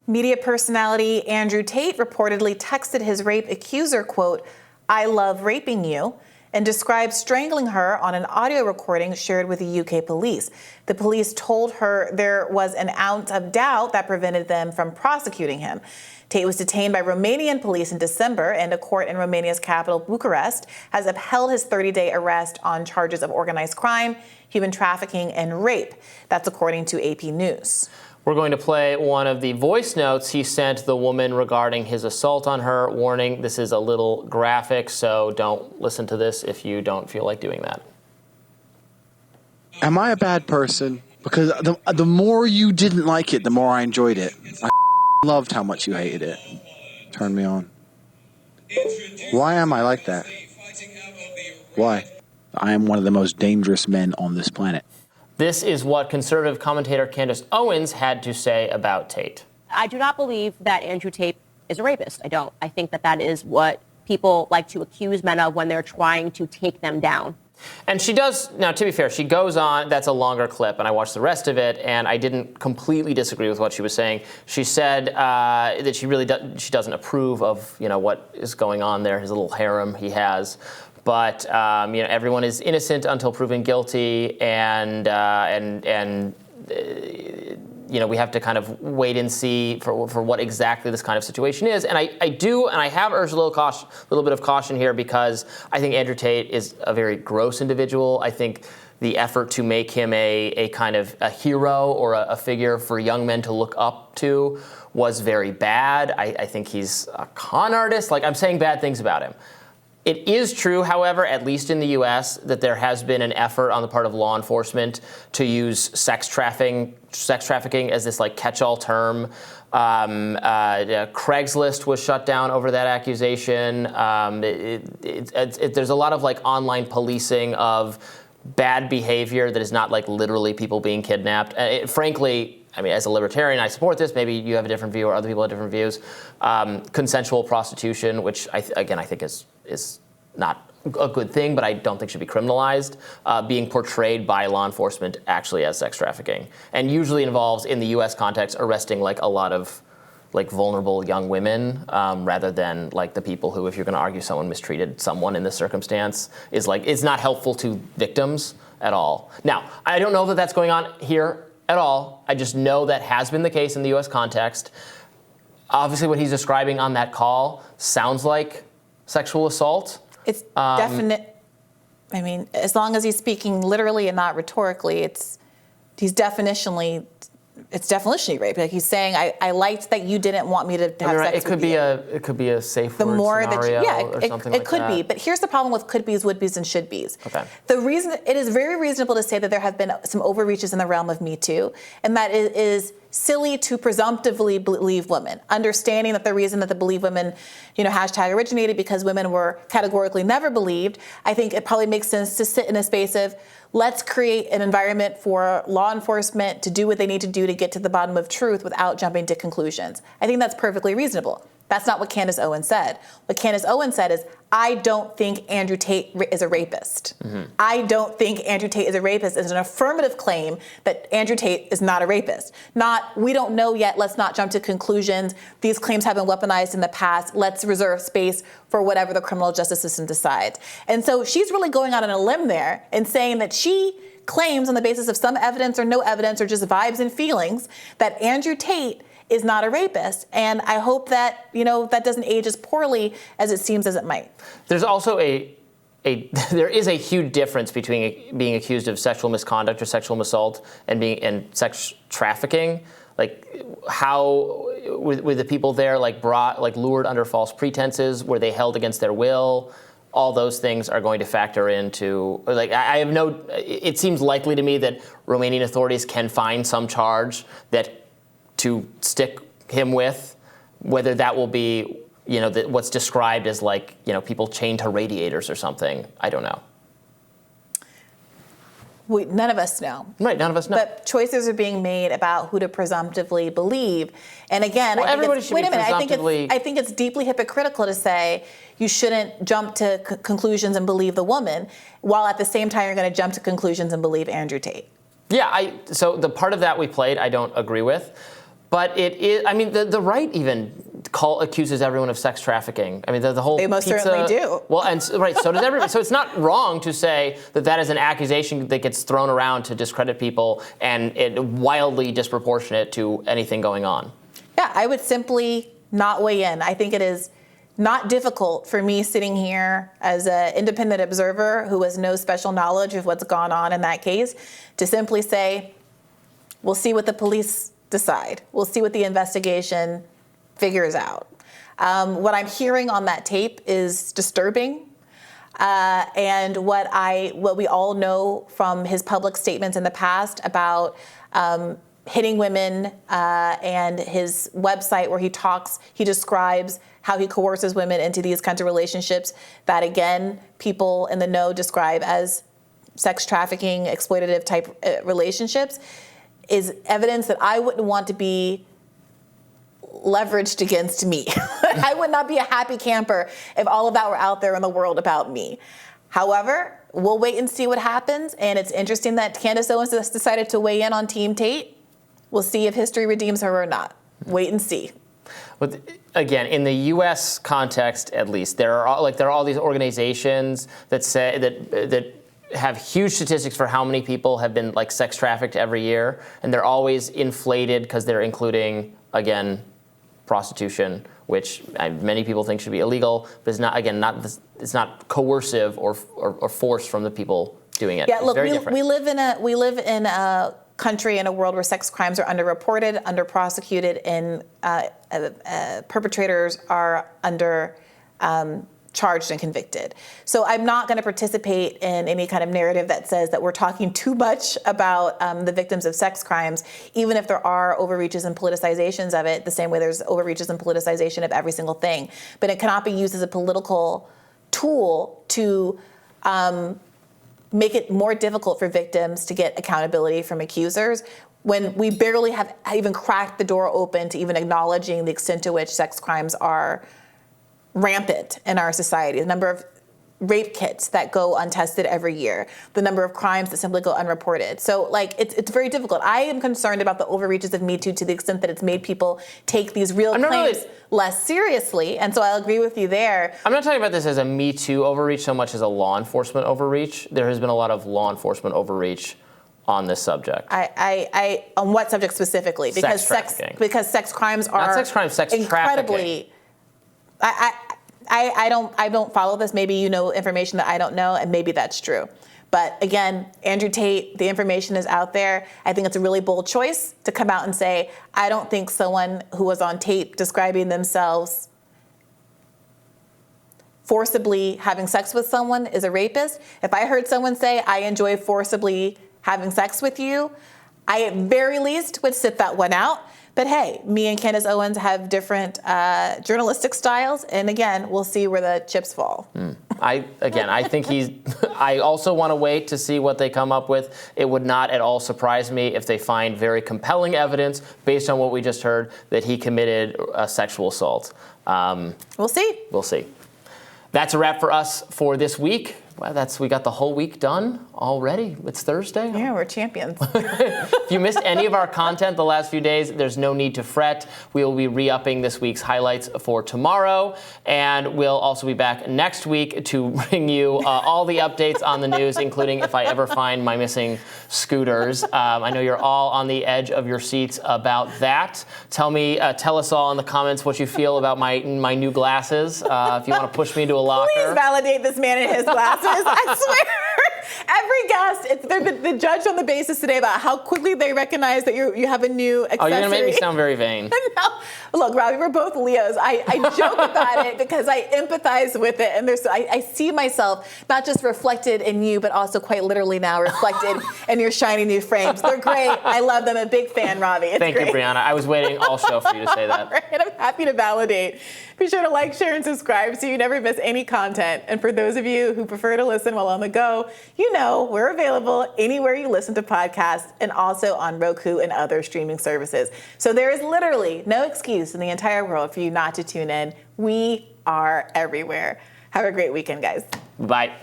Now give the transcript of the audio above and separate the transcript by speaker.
Speaker 1: Media personality Andrew Tate reportedly texted his rape accuser, quote, "I love raping you," and described strangling her on an audio recording shared with the UK police. The police told her there was an ounce of doubt that prevented them from prosecuting him. Tate was detained by Romanian police in December, and a court in Romania's capital, Bucharest, has upheld his 30-day arrest on charges of organized crime, human trafficking, and rape. That's according to AP News.
Speaker 2: We're going to play one of the voice notes he sent the woman regarding his assault on her. Warning, this is a little graphic, so don't listen to this if you don't feel like doing that.
Speaker 3: Am I a bad person? Because the more you didn't like it, the more I enjoyed it. I loved how much you hated it. Turn me on. Why am I like that? Why? I am one of the most dangerous men on this planet.
Speaker 2: This is what conservative commentator Candace Owens had to say about Tate.
Speaker 4: I do not believe that Andrew Tate is a rapist. I don't. I think that is what people like to accuse men of when they're trying to take them down.
Speaker 2: And she does, now to be fair, she goes on, that's a longer clip, and I watched the rest of it, and I didn't completely disagree with what she was saying. She said that she doesn't approve of, what is going on there, his little harem he has. But everyone is innocent until proven guilty, and we have to kind of wait and see for what exactly this kind of situation is. And I have urged a little bit of caution here, because I think Andrew Tate is a very gross individual. I think the effort to make him a kind of a hero or a figure for young men to look up to was very bad. I think he's a con artist. I'm saying bad things about him. It is true, however, at least in the U.S., that there has been an effort on the part of law enforcement to use sex trafficking as this catch-all term. Craigslist was shut down over that accusation. There's a lot of online policing of bad behavior that is not like literally people being kidnapped. Frankly, I mean, as a libertarian, I support this. Maybe you have a different view or other people have different views. Consensual prostitution, which I think is not a good thing, but I don't think should be criminalized, being portrayed by law enforcement actually as sex trafficking. And usually involves, in the U.S. context, arresting a lot of vulnerable young women, rather than the people who, if you're going to argue someone mistreated someone in this circumstance, is not helpful to victims at all. Now, I don't know that that's going on here at all. I just know that has been the case in the U.S. context. Obviously, what he's describing on that call sounds like sexual assault. It's
Speaker 1: definite. I mean, as long as he's speaking literally and not rhetorically, it's definitionally rape. He's saying, I liked that you didn't want me to have sex with you.
Speaker 2: It could be a safe word scenario or something like that.
Speaker 1: It could be. But here's the problem with could be's, would be's, and should be's.
Speaker 2: Okay.
Speaker 1: The reason it is very reasonable to say that there have been some overreaches in the realm of Me Too, and that it is silly to presumptively believe women, understanding that the reason that the believe women, hashtag originated because women were categorically never believed. I think it probably makes sense to sit in a space of, let's create an environment for law enforcement to do what they need to do to get to the bottom of truth without jumping to conclusions. I think that's perfectly reasonable. That's not what Candace Owens said. What Candace Owens said is, I don't think Andrew Tate is a rapist. Mm-hmm. I don't think Andrew Tate is a rapist is an affirmative claim that Andrew Tate is not a rapist. Not, we don't know yet, let's not jump to conclusions. These claims have been weaponized in the past. Let's reserve space for whatever the criminal justice system decides. And so she's really going out on a limb there and saying that she claims on the basis of some evidence or no evidence or just vibes and feelings that Andrew Tate is not a rapist. And I hope that, that doesn't age as poorly as it seems as it might.
Speaker 2: There's also there is a huge difference between being accused of sexual misconduct or sexual assault and sex trafficking. How with the people there lured under false pretenses, were they held against their will? All those things are going to factor into, it seems likely to me that Romanian authorities can find some charge to stick him with, whether that will be, what's described as people chained to radiators or something. I don't know.
Speaker 1: None of us know.
Speaker 2: Right, none of us know.
Speaker 1: But choices are being made about who to presumptively believe. And again,
Speaker 2: I
Speaker 1: think it's deeply hypocritical to say you shouldn't jump to conclusions and believe the woman, while at the same time you're going to jump to conclusions and believe Andrew Tate.
Speaker 2: Yeah, so the part of that we played I don't agree with. But it is, I mean, the right even accuses everyone of sex trafficking. I mean, the whole
Speaker 1: They most
Speaker 2: pizza,
Speaker 1: certainly do.
Speaker 2: Well, and right, so does everybody. So it's not wrong to say that that is an accusation that gets thrown around to discredit people, and it wildly disproportionate to anything going on.
Speaker 1: Yeah, I would simply not weigh in. I think it is not difficult for me sitting here as an independent observer who has no special knowledge of what's gone on in that case to simply say, we'll see what the police decide. We'll see what the investigation figures out. What I'm hearing on that tape is disturbing. And what we all know from his public statements in the past about hitting women and his website where he describes how he coerces women into these kinds of relationships that, again, people in the know describe as sex trafficking, exploitative type relationships, is evidence that I wouldn't want to be leveraged against me. I would not be a happy camper if all of that were out there in the world about me. However, we'll wait and see what happens. And it's interesting that Candace Owens has decided to weigh in on Team Tate. We'll see if history redeems her or not. Wait and see.
Speaker 2: But again, in the U.S. context, at least, there are all these organizations that say that have huge statistics for how many people have been like sex trafficked every year, and they're always inflated because they're including, again, prostitution, which many people think should be illegal, but it's not coercive or forced from the people doing it.
Speaker 1: Yeah,
Speaker 2: it's
Speaker 1: look,
Speaker 2: very
Speaker 1: we live in a country and a world where sex crimes are underreported, underprosecuted, and perpetrators are under charged and convicted. So I'm not going to participate in any kind of narrative that says that we're talking too much about the victims of sex crimes, even if there are overreaches and politicizations of it, the same way there's overreaches and politicization of every single thing. But it cannot be used as a political tool to make it more difficult for victims to get accountability from accusers when we barely have even cracked the door open to even acknowledging the extent to which sex crimes are rampant in our society. The number of rape kits that go untested every year, the number of crimes that simply go unreported. So it's very difficult. I am concerned about the overreaches of Me Too to the extent that it's made people take these real claims less seriously. And so I'll agree with you there.
Speaker 2: I'm not talking about this as a Me Too overreach so much as a law enforcement overreach. There has been a lot of law enforcement overreach on this subject.
Speaker 1: I on what subject specifically? Because sex crimes are
Speaker 2: not sex crimes, sex
Speaker 1: incredibly.
Speaker 2: Trafficking.
Speaker 1: I don't follow this. Maybe you know information that I don't know, and maybe that's true. But again, Andrew Tate, the information is out there. I think it's a really bold choice to come out and say, I don't think someone who was on tape describing themselves forcibly having sex with someone is a rapist. If I heard someone say, I enjoy forcibly having sex with you, I at very least would sit that one out. But hey, me and Candace Owens have different journalistic styles, and again, we'll see where the chips fall.
Speaker 2: I think I also want to wait to see what they come up with. It would not at all surprise me if they find very compelling evidence, based on what we just heard, that he committed a sexual assault.
Speaker 1: We'll see.
Speaker 2: We'll see. That's a wrap for us for this week. Well, we got the whole week done already. It's Thursday.
Speaker 1: Yeah, we're champions.
Speaker 2: If you missed any of our content the last few days, there's no need to fret. We will be re-upping this week's highlights for tomorrow, and we'll also be back next week to bring you all the updates on the news, including if I ever find my missing scooters. I know you're all on the edge of your seats about that. Tell us all in the comments what you feel about my new glasses. If you want to push me into a locker.
Speaker 1: Please validate this man and his glasses. I swear, every guest, they're judged on the basis today about how quickly they recognize that you have a new accessory.
Speaker 2: Oh, you're going to make me sound very vain.
Speaker 1: No. Look, Robby, we're both Leos. I joke about it because I empathize with it. And I see myself not just reflected in you, but also quite literally now reflected in your shiny new frames. They're great. I love them. I'm a big fan, Robby. It's
Speaker 2: Thank
Speaker 1: great.
Speaker 2: you, Briahna. I was waiting all show for you to say that.
Speaker 1: All right, I'm happy to validate. Be sure to like, share, and subscribe so you never miss any content. And for those of you who prefer to listen while on the go, you know we're available anywhere you listen to podcasts and also on Roku and other streaming services. So there is literally no excuse in the entire world for you not to tune in. We are everywhere. Have a great weekend, guys.
Speaker 2: Bye.